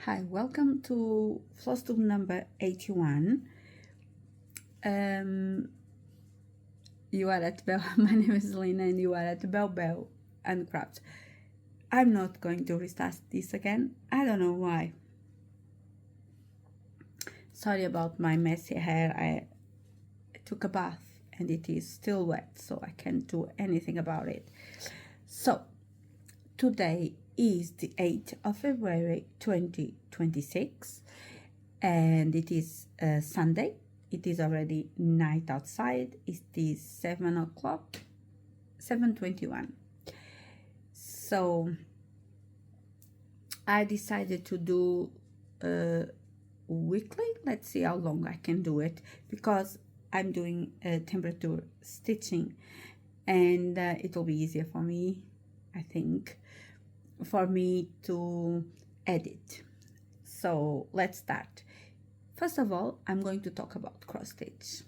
Hi, welcome to Flosstube number 81. You are at Bell. My name is Lena, and you are at Bell and Craft. I'm not going to restart this again. I don't know why. Sorry about my messy hair. I took a bath and it is still wet, so I can't do anything about it. So, today is the 8th of February 2026 and it is Sunday. It is already night outside. It is 7 o'clock, 7:21. So I decided to do weekly. Let's see how long I can do it, because I'm doing temperature stitching, and it will be easier for me, I think, for me to edit. So let's start. First of all, I'm going to talk about cross stitch.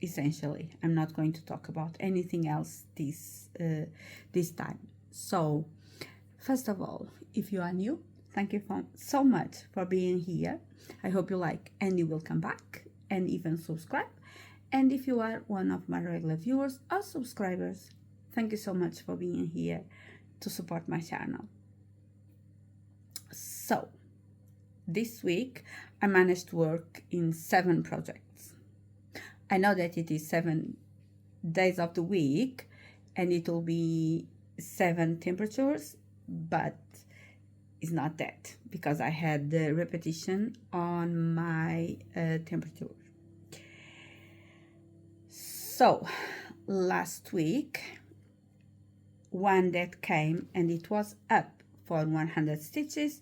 Essentially, I'm not going to talk about anything else this time. So first of all, if you are new, thank you so much for being here. I hope you like and you will come back and even subscribe. And if you are one of my regular viewers or subscribers, thank you so much for being here to support my channel. So this week I managed to work in 7 projects. I know that it is 7 days of the week and it will be 7 temperatures, but it's not that, because I had the repetition on my temperature. So last week, one that came and it was up for 100 stitches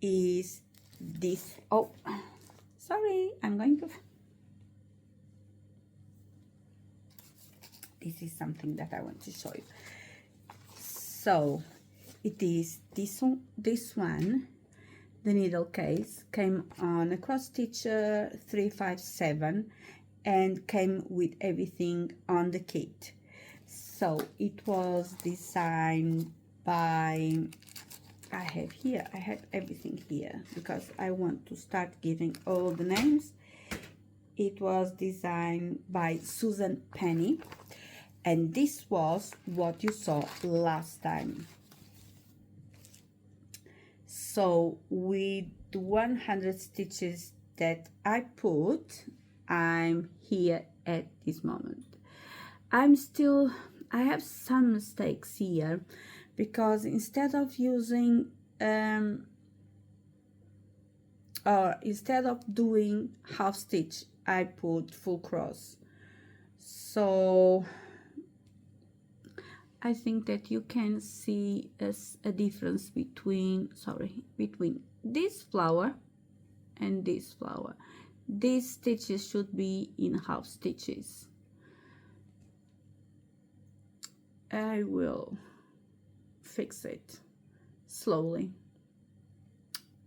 is this. Oh, sorry, I'm going to, this is something that I want to show you. So it is this one. The needle case came on a cross stitcher 357 and came with everything on the kit. So it was designed by, I have everything here because I want to start giving all the names. It was designed by Susan Penny, and this was what you saw last time. So with 100 stitches that I put, I'm here at this moment. I have some mistakes here, because instead of using or instead of doing half stitch, I put full cross. So I think that you can see a difference between this flower and this flower. These stitches should be in half stitches. I will fix it slowly.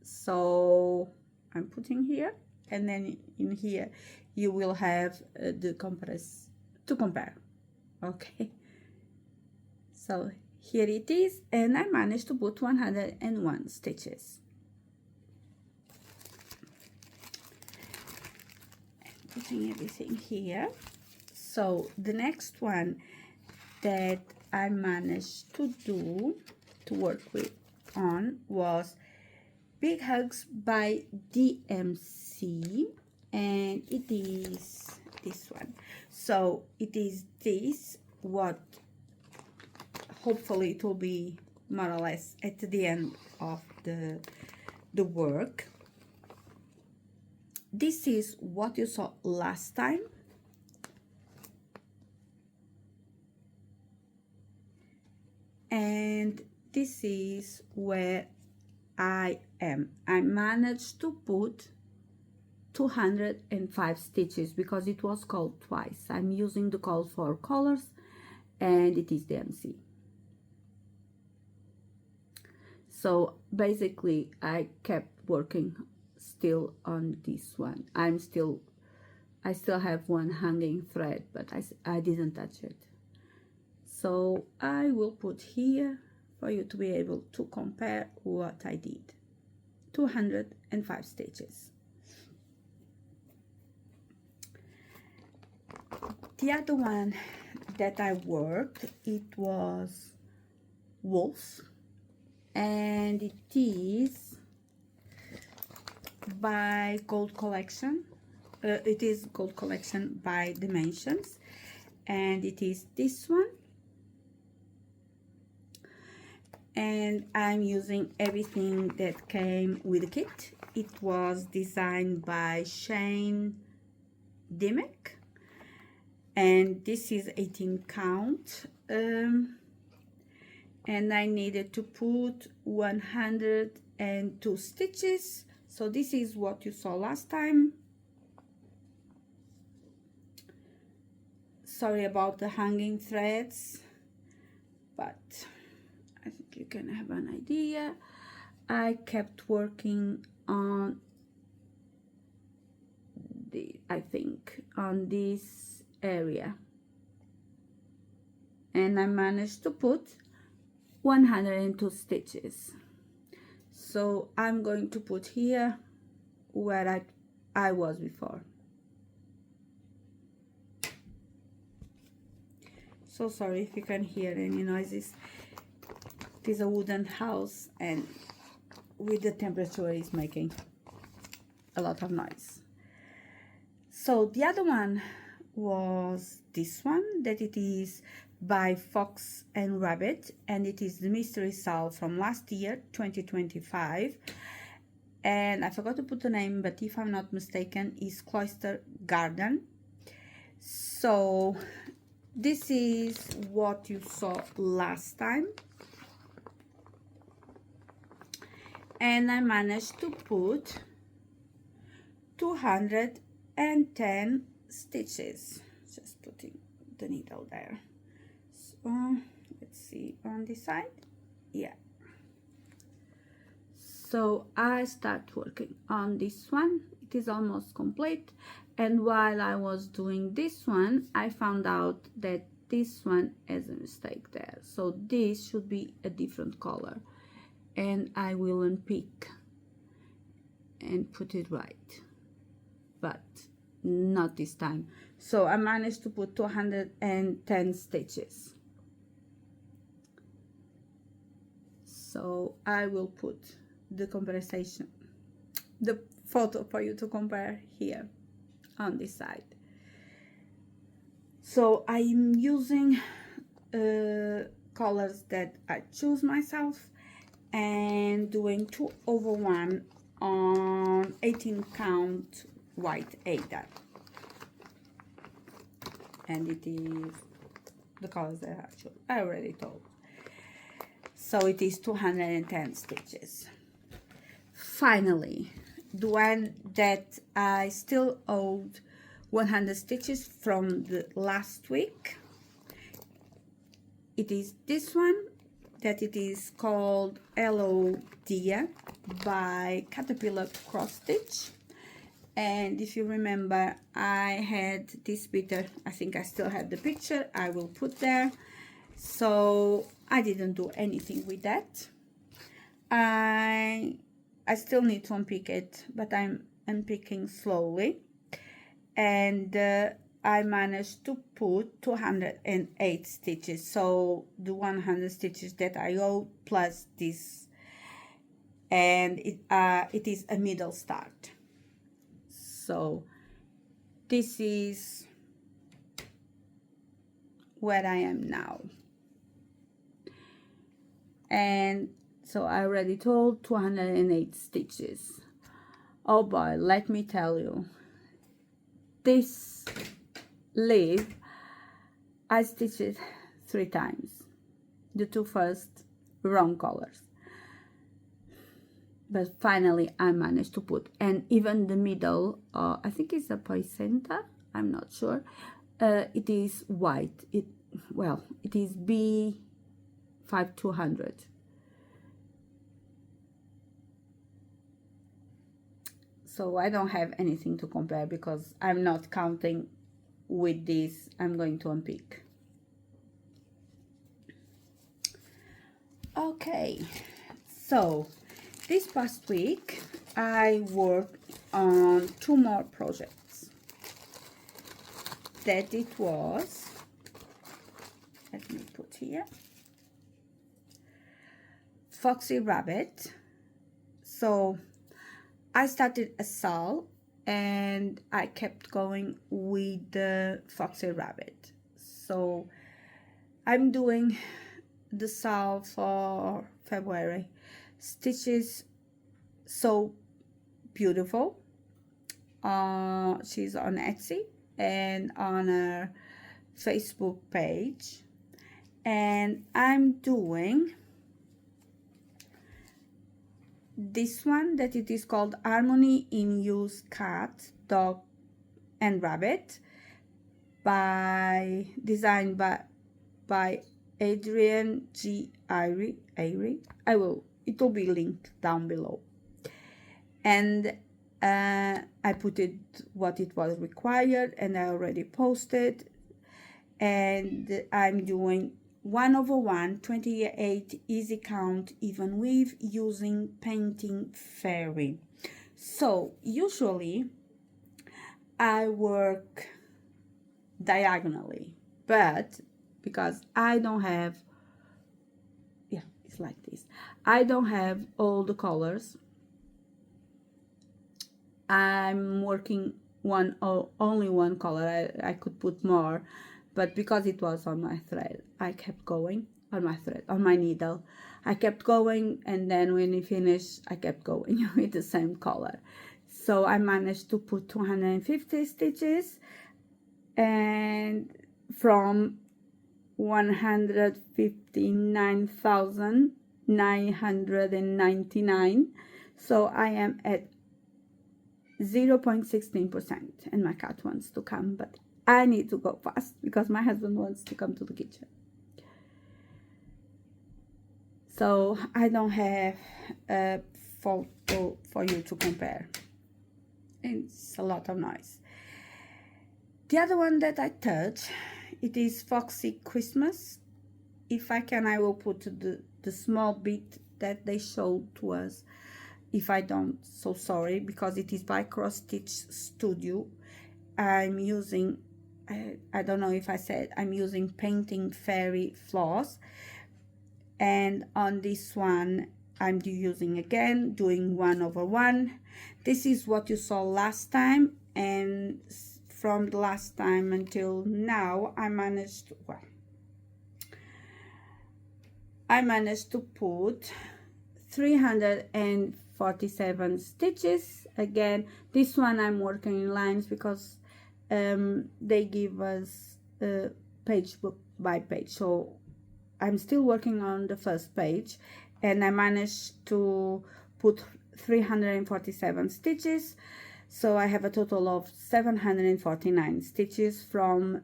So I'm putting here, and then in here you will have the comparison to compare. Okay, so here it is, and I managed to put 101 stitches. And putting everything here. So the next one that I managed to work on was Big Hugs by DMC, and it is this one. So it is this, what hopefully it will be more or less at the end of the work. This is what you saw last time. And this is where I am. I managed to put 205 stitches because it was called twice. I'm using the call for colors, and it is the MC. So basically I kept working still on this one. I still have one hanging thread, but I didn't touch it. So I will put here for you to be able to compare what I did. 205 stitches. The other one that I worked, it was wolves, and it is by Gold Collection. It is Gold Collection by Dimensions, and it is this one. And I'm using everything that came with the kit. It was designed by Shane Dimmick, and this is 18 count, and I needed to put 102 stitches. So this is what you saw last time. Sorry about the hanging threads, but I think you can have an idea. I kept working on on this area, and I managed to put 102 stitches. So I'm going to put here where I was before. So sorry if you can hear any noises. It is a wooden house, and with the temperature is making a lot of noise. So the other one was this one, that it is by Fox and Rabbit, and it is the mystery salve from last year, 2025. And I forgot to put the name, but if I'm not mistaken, is Cloister Garden. So this is what you saw last time, and I managed to put 210 stitches. Just putting the needle there. So let's see on this side. Yeah. So I start working on this one. It is almost complete, and while I was doing this one, I found out that this one has a mistake there. So this should be a different color, and I will unpick and put it right, but not this time. So I managed to put 210 stitches. So I will put the comparison, the photo for you to compare here on this side. So I'm using colors that I choose myself, and doing 2/1 on 18 count white Ada, and it is the colors that I already told. So it is 210 stitches. Finally, the one that I still owed 100 stitches from the last week, it is this one, that it is called Hello Dia by Caterpillar Cross Stitch. And if you remember, I had this bitter, I think I still have the picture, I will put there. So I didn't do anything with that. I still need to unpick it, but I'm unpicking slowly, and I managed to put 208 stitches. So the 100 stitches that I owe plus this, and it is a middle start. So this is where I am now. And so I already told 208 stitches. Oh boy, let me tell you, this leaf I stitched it 3 times, the 2 first wrong colors, but finally I managed to put, and even the middle, I think it's a Poisenta, I'm not sure, it is white. It is B5200. So I don't have anything to compare because I'm not counting with this. I'm going to unpick. Okay, so this past week I worked on 2 more projects. That it was, let me put here, Foxy Rabbit. So I started a shawl and I kept going with the Foxy Rabbit. So I'm doing the shawl for February. Stitches so beautiful. She's on Etsy and on her Facebook page, and I'm doing this one that it is called Harmony in Use Cat, Dog and Rabbit, designed by Adrian G. Airy. It will be linked down below. And I put it what it was required, and I already posted. And I'm doing 1/1 28 easy count even weave using painting fairy. So usually I work diagonally, but because I don't have, yeah, it's like this, I don't have all the colors, I'm working only one color. I could put more, but because it was on my thread, I kept going on my thread, on my needle. I kept going, and then when it finished, I kept going with the same color. So I managed to put 250 stitches, and from 159,999. So I am at 0.16%, and my cat wants to come, but I need to go fast because my husband wants to come to the kitchen. So I don't have a photo for you to compare. It's a lot of noise. The other one that I touch, it is Foxy Christmas. If I can, I will put the small bit that they showed to us. If I don't, so sorry, because it is by Cross Stitch Studio. I'm using, I don't know if I said, I'm using Painting Fairy floss. And on this one, I'm using again, doing 1/1. This is what you saw last time, and from the last time until now, I managed to put 347 stitches. Again, this one I'm working in lines because they give us page by page, so I'm still working on the first page, and I managed to put 347 stitches. So I have a total of 749 stitches from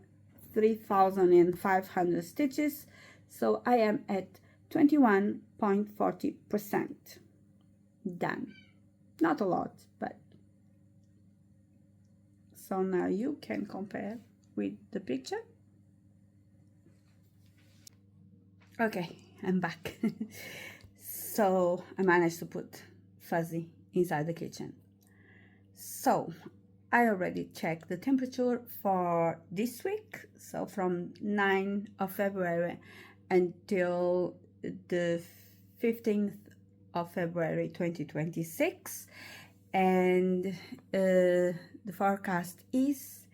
3,500 stitches. So I am at 21.40% done. Not a lot, but so now you can compare with the picture. Okay, I'm back. So I managed to put Fuzzy inside the kitchen. So I already checked the temperature for this week, so from 9th of February until the 15th of February 2026, and the forecast is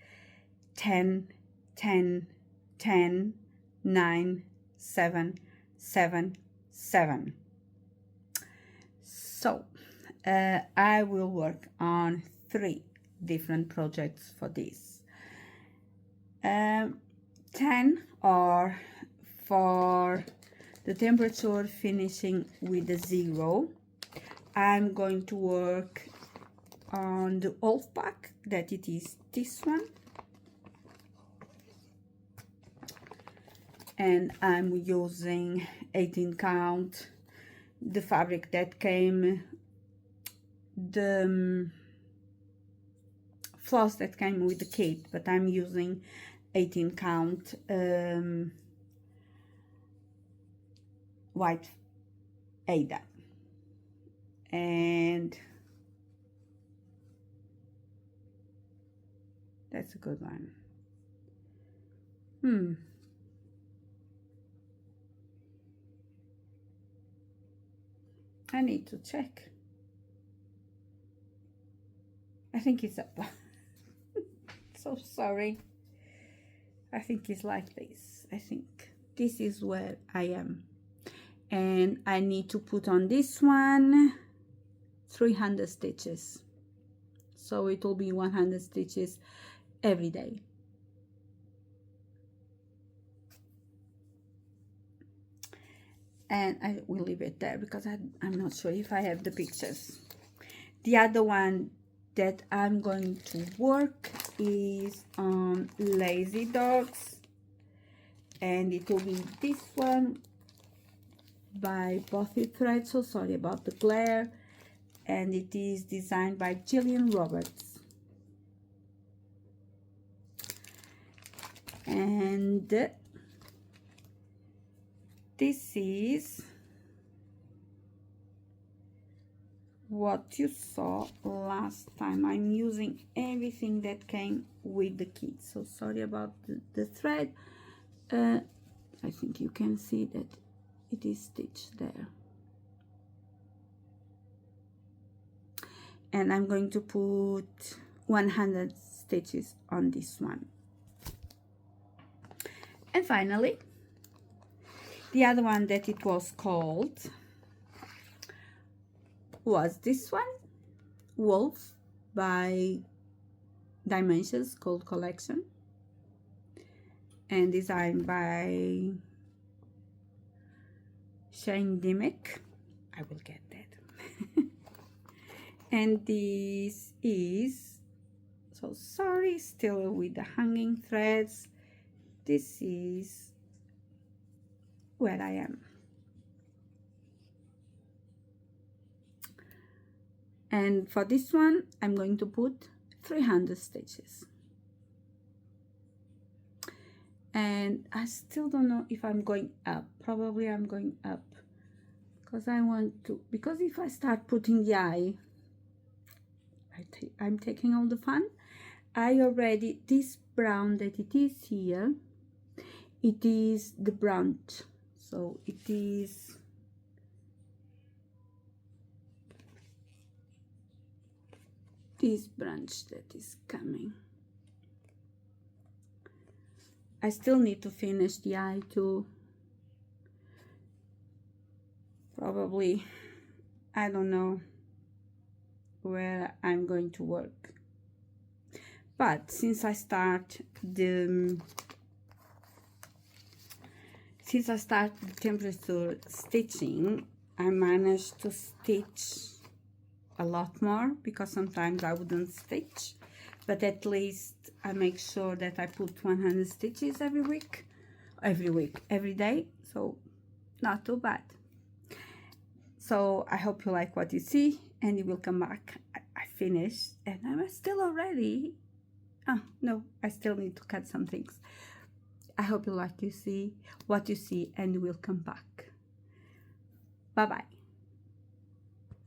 10 10 10 9 7 7 7. So I will work on 3 different projects for this. 10 are for the temperature finishing with a 0. I'm going to work on the old pack, that it is this one, and I'm using 18 count, the fabric that came, the floss that came with the kit, but I'm using 18 count white Ada, and that's a good one. I need to check. I think it's up. So sorry. I think it's like this. I think this is where I am. And I need to put on this one 300 stitches. So it will be 100 stitches every day. And I will leave it there because I'm not sure if I have the pictures. The other one that I'm going to work is on Lazy Dogs, and it will be this one by Bothy thread. So sorry about the glare, and it is designed by Janlynn Roberts. And this is what you saw last time. I'm using everything that came with the kit, so sorry about the thread. I think you can see that it is stitched there, and I'm going to put 100 stitches on this one. And finally, the other one that it was called was this one, Wolf by Dimensions Gold Collection, and designed by Shane Dimmick. I will get that. And this is, so sorry, still with the hanging threads. This is where I am. And for this one, I'm going to put 300 stitches. And I still don't know if I'm going up. Probably I'm going up because I want to, because if I start putting the eye, I'm taking all the fun. I already, this brown that it is here, it is the branch. So it is this branch that is coming. I still need to finish the eye too. Probably, I don't know where I'm going to work. But since I start the temperature stitching, I managed to stitch a lot more, because sometimes I wouldn't stitch, but at least I make sure that I put 100 stitches every day, so not too bad. So I hope you like what you see, and you will come back. I finished, and I'm still already, oh no, I still need to cut some things. I hope you like what you see, and you will come back. Bye bye.